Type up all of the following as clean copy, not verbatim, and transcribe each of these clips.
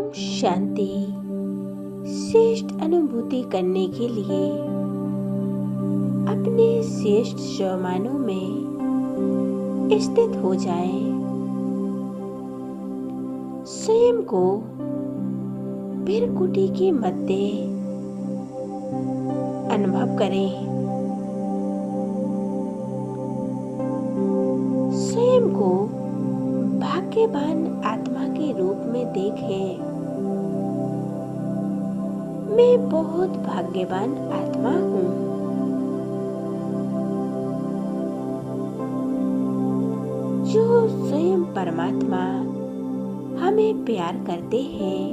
शांति श्रेष्ठ अनुभूति करने के लिए अपने श्रेष्ठ स्वमानों में स्थित हो जाएं। स्वयं को भृकुटी के मध्य अनुभव करें। स्वयं को भाग्यवान आत्मा के रूप में देखें। मैं बहुत भाग्यवान आत्मा हूँ। जो स्वयं परमात्मा हमें प्यार करते हैं।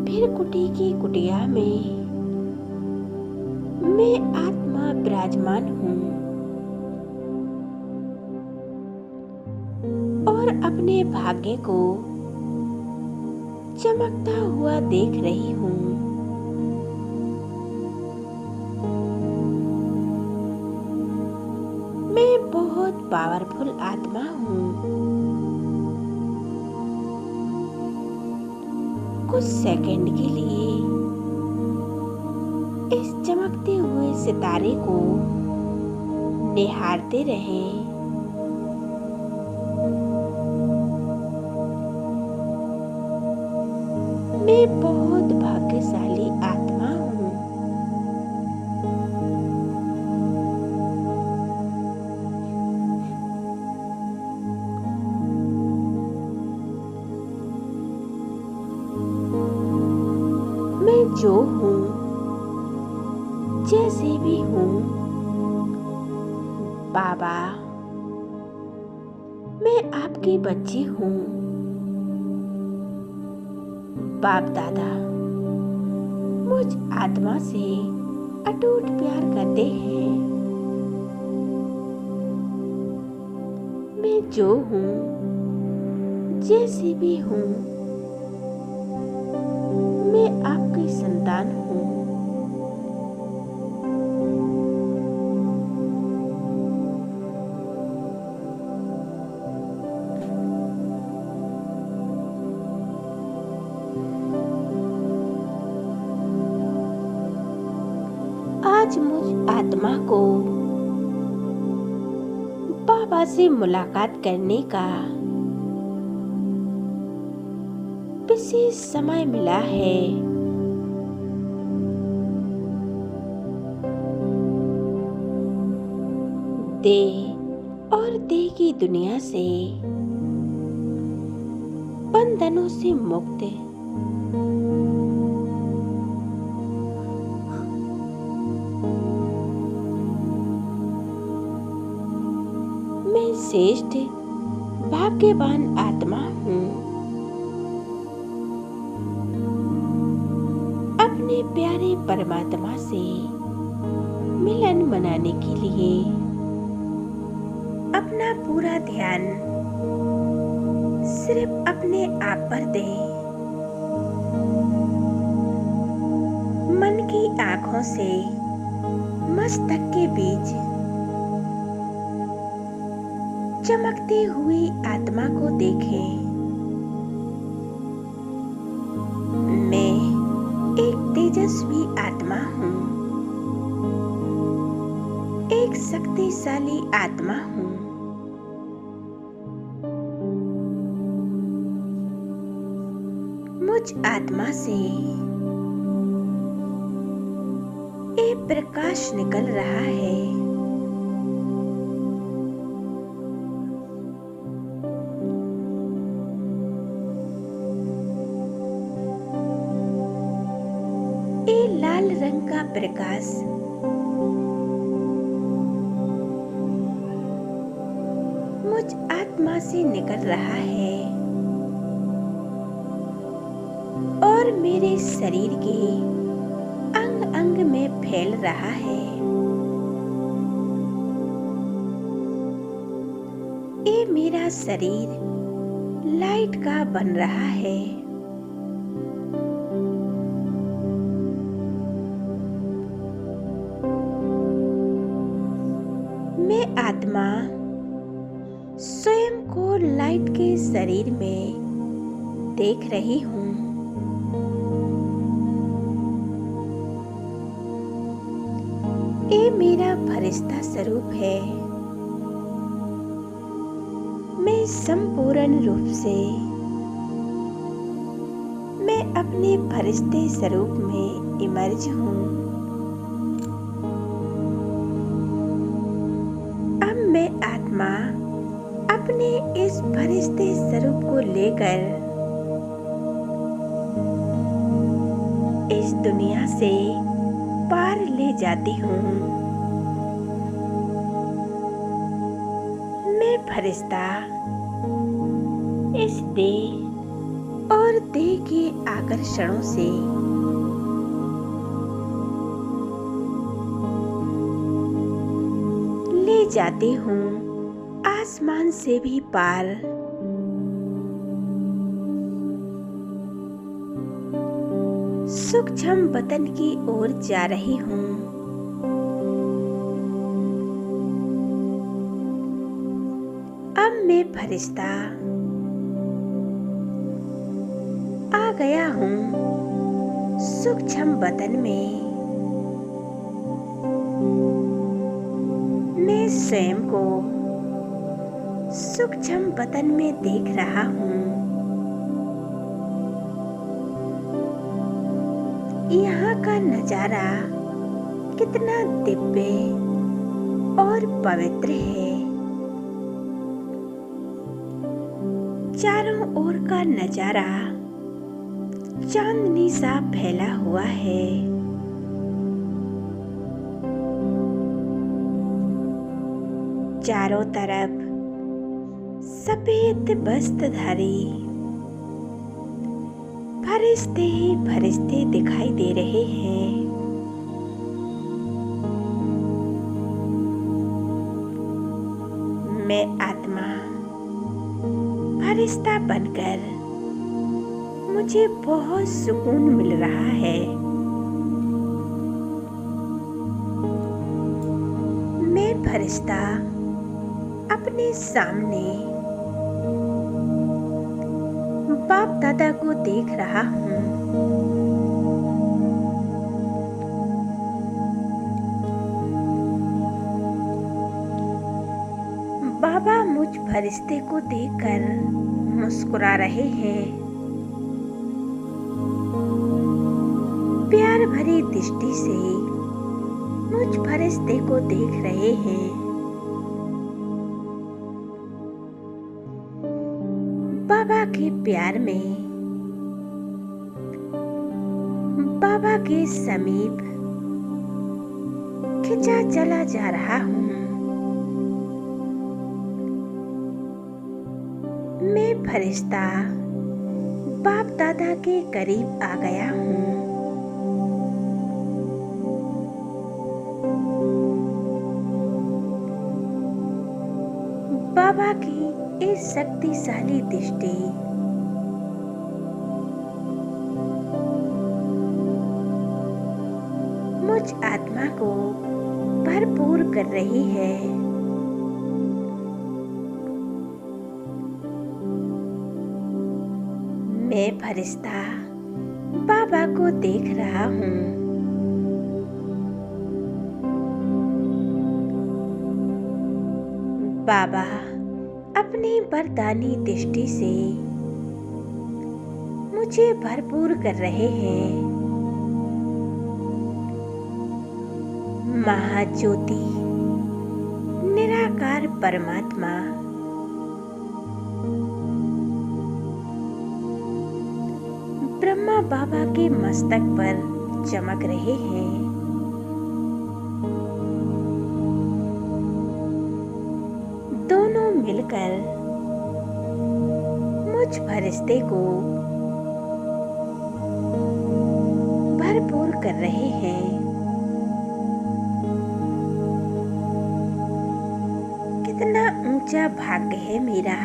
भृकुटी की कुटिया में मैं आत्मा विराजमान हूँ और अपने भाग्य को चमकता हुआ देख रही हूँ। मैं बहुत पावरफुल आत्मा हूँ। कुछ सेकंड के लिए इस चमकते हुए सितारे को निहारते रहें। मैं बहुत भाग्यशाली आत्मा हूँ। मैं जो हूँ, जैसे भी हूँ, बाबा, मैं आपकी बच्ची हूँ। बाप दादा मुझ आत्मा से अटूट प्यार करते हैं। मैं जो हूँ, जैसी भी हूँ, मैं आपकी संतान हूँ। आज मुझ आत्मा को बाबा से मुलाकात करने का विशेष समय मिला है। देह और देह की दुनिया से बंधनों से मुक्त मैं श्रेष्ठ भाग्यवान आत्मा हूँ। अपने प्यारे परमात्मा से मिलन मनाने के लिए अपना पूरा ध्यान सिर्फ अपने आप पर दें। मन की आँखों से मस्तक के बीच चमकती हुई आत्मा को देखें। मैं एक तेजस्वी आत्मा हूँ। एक शक्तिशाली आत्मा हूँ। मुझ आत्मा से एक प्रकाश निकल रहा है। ये लाल रंग का प्रकाश मुझ आत्मा से निकल रहा है और मेरे शरीर के अंग अंग में फैल रहा है। ये मेरा शरीर लाइट का बन रहा है। मैं आत्मा स्वयं को लाइट के शरीर में देख रही हूँ। ये मेरा फरिश्ता स्वरूप है। मैं संपूर्ण रूप से मैं अपने फरिश्ते स्वरूप में इमर्ज हूँ। अब मैं आत्मा अपने इस फरिश्ते स्वरूप को लेकर इस दुनिया से पार ले जाती हूँ। मैं फरिश्ता इस देह और देह के आकर्षणों से ले जाती हूँ आसमान से भी पार। सूक्ष्म वतन की ओर जा रही हूँ। अब मैं फरिश्ता आ गया हूँ सूक्ष्म वतन में। मैं स्वयं को सूक्ष्म वतन में देख रहा हूँ। यहाँ का नजारा कितना दिव्य और पवित्र है। चारों ओर का नजारा चांदनी सा फैला हुआ है। चारों तरफ सफेद वस्त्रधारी फरिश्ते ही फरिश्ते दिखाई दे रहे हैं। मैं आत्मा फरिश्ता बनकर मुझे बहुत सुकून मिल रहा है। मैं फरिश्ता अपने सामने बाप दादा को देख रहा हूँ। बाबा मुझ फरिश्ते को देखकर मुस्कुरा रहे हैं। प्यार भरी दृष्टि से मुझ फरिश्ते को देख रहे हैं। बाबा के प्यार में बाबा के समीप खिंचा चला जा रहा हूँ। मैं फरिश्ता बाप दादा के करीब आ गया हूँ। बाबा की इस शक्तिशाली दृष्टि मुझ आत्मा को भरपूर कर रही है। मैं फरिश्ता बाबा को देख रहा हूँ। बाबा अपनी वरदानी दृष्टि से मुझे भरपूर कर रहे हैं। महाज्योति निराकार परमात्मा ब्रह्मा बाबा के मस्तक पर चमक रहे हैं। दोनों मिलकर मुझ फरिश्ते को भरपूर कर रहे हैं। कितना ऊंचा भाग्य है मेरा।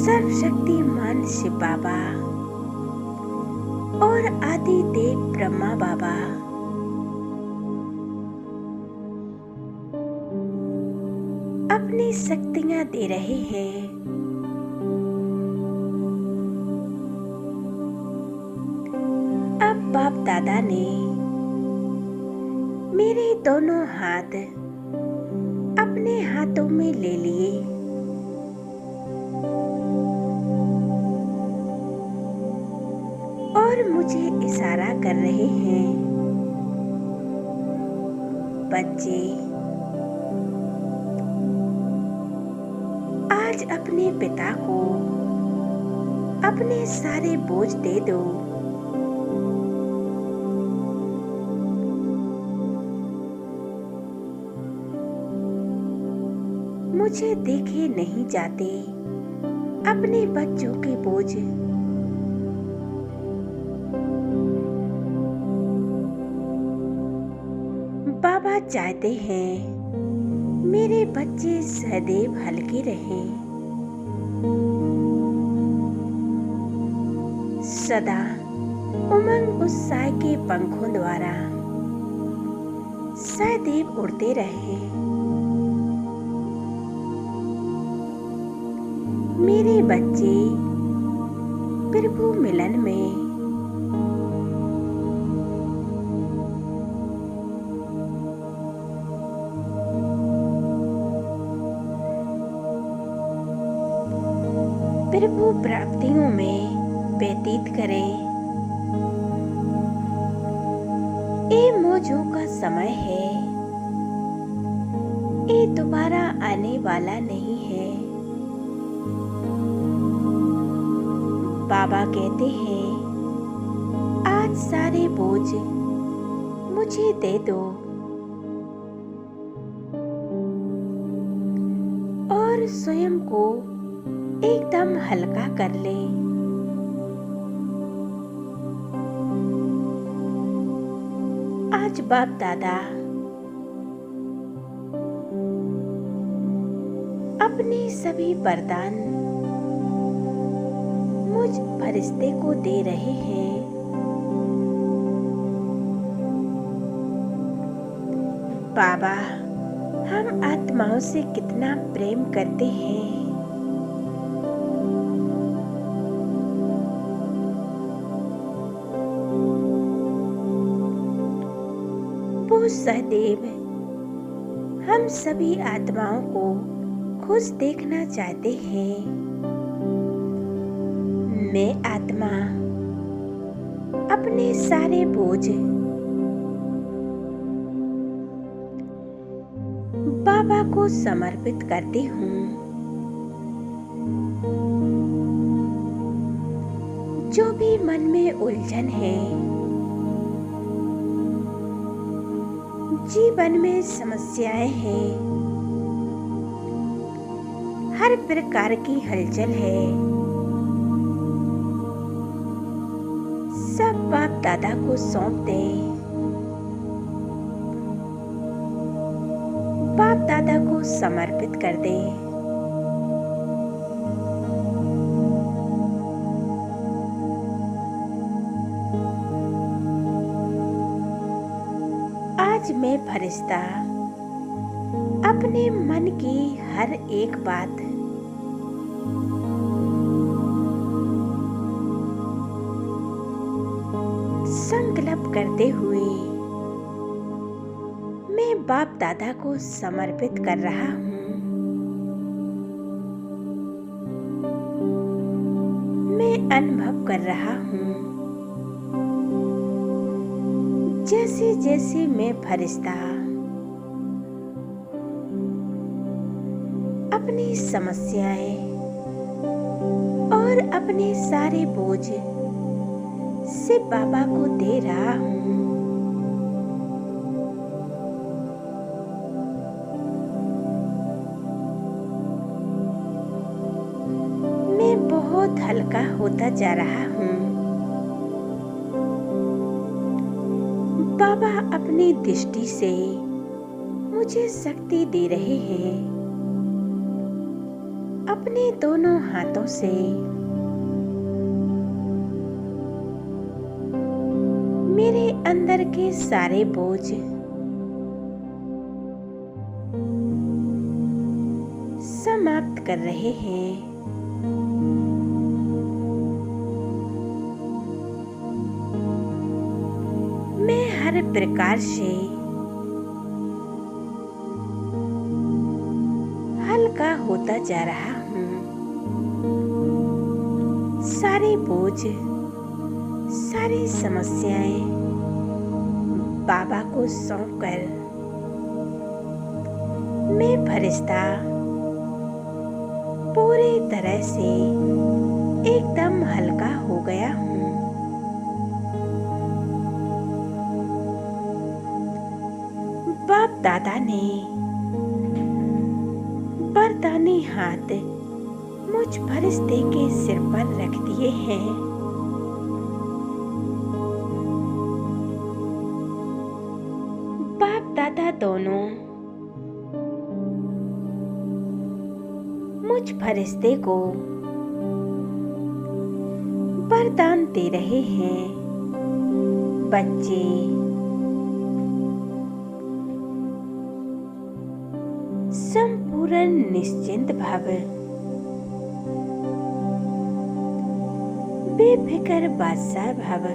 सर्वशक्तिमान शिव बाबा और आदि देव ब्रह्मा बाबा अपनी शक्तियां दे रहे हैं। अब बाप दादा ने मेरे दोनों हाथ अपने हाथों में ले लिए और मुझे इशारा कर रहे हैं, बच्चे आज अपने पिता को अपने सारे बोझ दे दो। मुझे देखे नहीं जाते अपने बच्चों के बोझ। बाबा चाहते हैं मेरे बच्चे सदैव हल्के रहें, सदा उमंग उत्साह के पंखों द्वारा सदैव उड़ते रहें। मेरे बच्चे प्रभु मिलन में प्रभु प्राप्तियों में व्यतीत करें। ये मौजों का समय है, ये दोबारा आने वाला नहीं है। बाबा कहते हैं आज सारे बोझ मुझे दे दो और स्वयं को एकदम हल्का कर ले। आज बाप दादा अपने सभी वरदान मुझ फरिश्ते को दे रहे हैं। बाबा हम आत्माओं से कितना प्रेम करते हैं। वो सदैव हम सभी आत्माओं को खुश देखना चाहते हैं। मैं आत्मा अपने सारे बोझ बाबा को समर्पित करती हूँ। जो भी मन में उलझन है, जीवन में समस्याएं हैं, हर प्रकार की हलचल है, सब बाप दादा को सौंप दे। बाप दादा को समर्पित कर दे। आज मैं फरिश्ता अपने मन की हर एक बात संकल्प करते हुए मैं बाप दादा को समर्पित कर रहा हूँ। मैं अनुभव कर रहा हूँ जैसे जैसे मैं फरिश्ता अपनी समस्याएं और अपने सारे बोझ से बाबा को दे रहा हूँ। मैं बहुत हल्का होता जा रहा हूँ। बाबा अपनी दृष्टि से मुझे शक्ति दे रहे हैं। अपने दोनों हाथों से मेरे अंदर के सारे बोझ समाप्त कर रहे हैं। मैं हर प्रकार से हल्का होता जा रहा हूँ। सारे बोझ, सारी समस्याएं बाबा को सौंपकर मैं फरिश्ता पूरी तरह से एकदम हल्का हो गया हूँ। बाप दादा ने वरदानी हाथ मुझ फरिश्ते के सिर पर रख दिए हैं। बाप दादा दोनों मुझ फरिश्ते को वरदान दे रहे हैं। बच्चे संपूर्ण निश्चिंत भव, बेफिक्र बादशाह भव।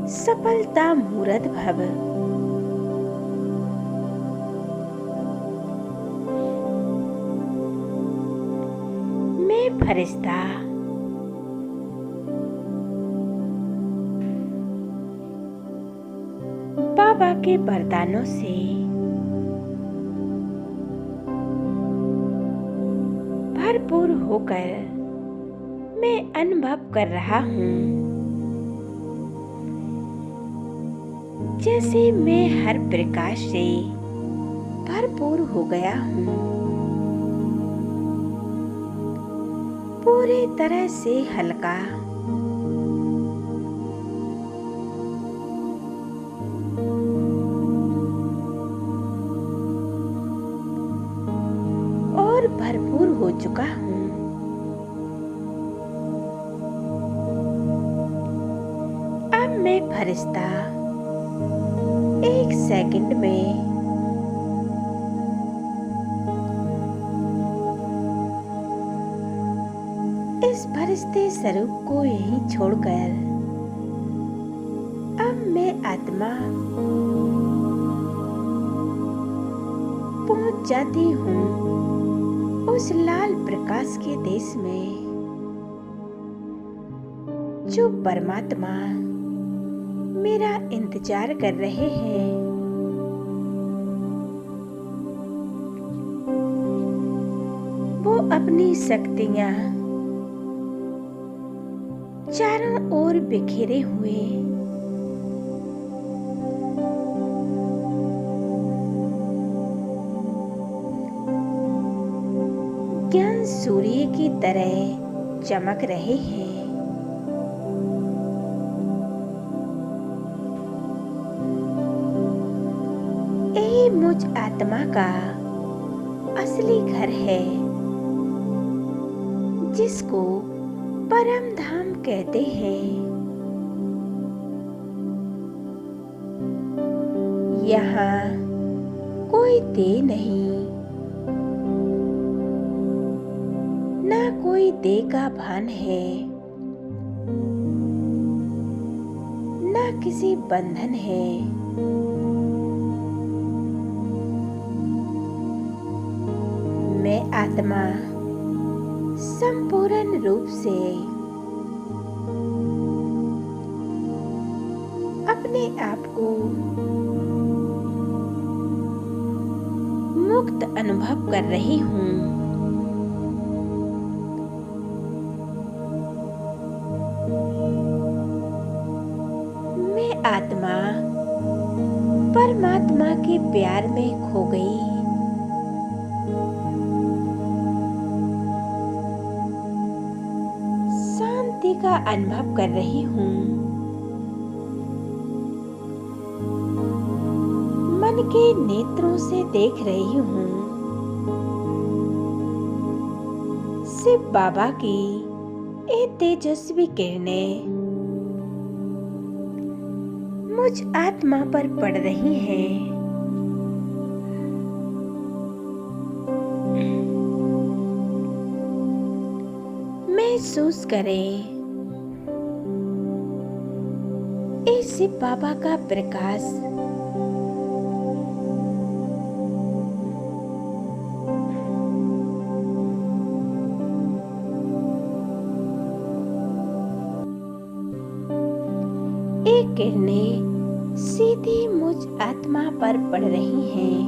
सफलता मूरत भव। मैं फरिश्ता बाबा के वरदानों से भरपूर होकर मैं अनुभव कर रहा हूँ जैसे मैं हर प्रकाश से भरपूर हो गया हूँ। पूरी तरह से हल्का, और भरपूर हो चुका हूँ। अब मैं फरिश्ता एक सेकंड में इस फरिश्ते स्वरूप को यहीं छोड़कर अब मैं आत्मा पहुंच जाती हूँ उस लाल प्रकाश के देश में जो परमात्मा मेरा इंतजार कर रहे हैं। वो अपनी शक्तियां चारों ओर बिखेरे हुए ज्ञान सूर्य की तरह चमक रहे हैं। यही मुझ आत्मा का असली घर है जिसको परम धाम कहते हैं। यहाँ कोई देह नहीं, ना कोई देह का भान है, ना किसी बंधन है। मैं आत्मा संपूर्ण रूप से अपने आप को मुक्त अनुभव कर रही हूँ। मैं आत्मा परमात्मा के प्यार में खो गई। शांति का अनुभव कर रही हूँ। मन के नेत्रों से देख रही हूँ शिव बाबा की ये तेजस्वी किरणें मुझ आत्मा पर पड़ रही हैं। महसूस करें इस शिव बाबा का प्रकाश एक किरणें सीधी मुझ आत्मा पर पड़ रही हैं।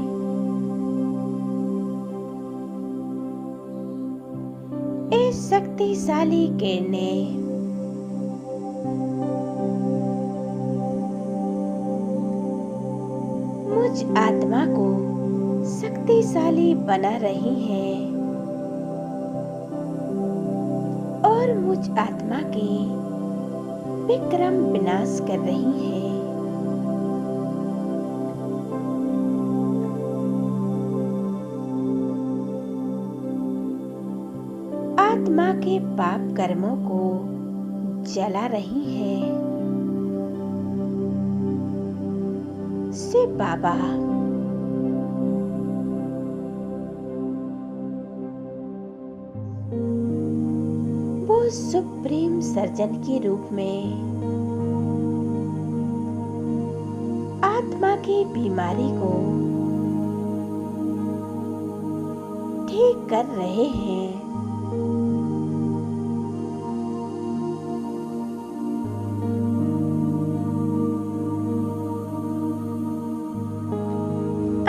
ये शक्तिशाली किरणें मुझ आत्मा को शक्तिशाली बना रही हैं और मुझ आत्मा के विक्रम विनाश कर रही है। आत्मा के पाप कर्मों को जला रही है। शिव बाबा सुप्रीम सर्जन के रूप में आत्मा की बीमारी को ठीक कर रहे हैं।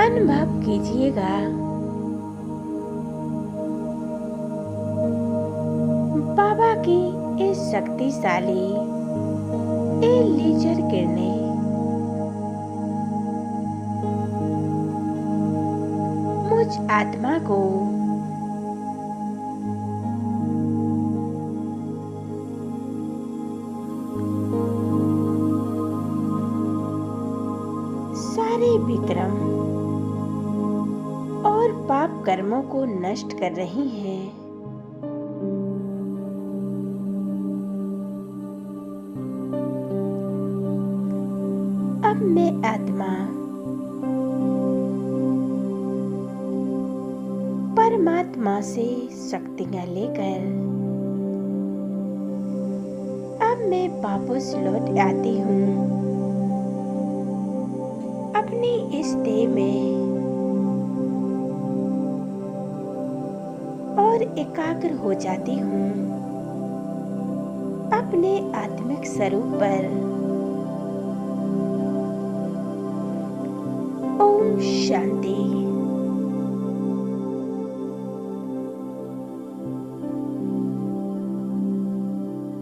अनुभव कीजिएगा बाबा की इस शक्तिशाली लेजर किरणें मुझ आत्मा को सारे विक्रम और पाप कर्मों को नष्ट कर रही हैं। अब मैं आत्मा परमात्मा से शक्तियां लेकर अब मैं वापस लौट आती हूँ अपनी इस देह में और एकाग्र हो जाती हूँ अपने आत्मिक स्वरूप पर। ओम शांति।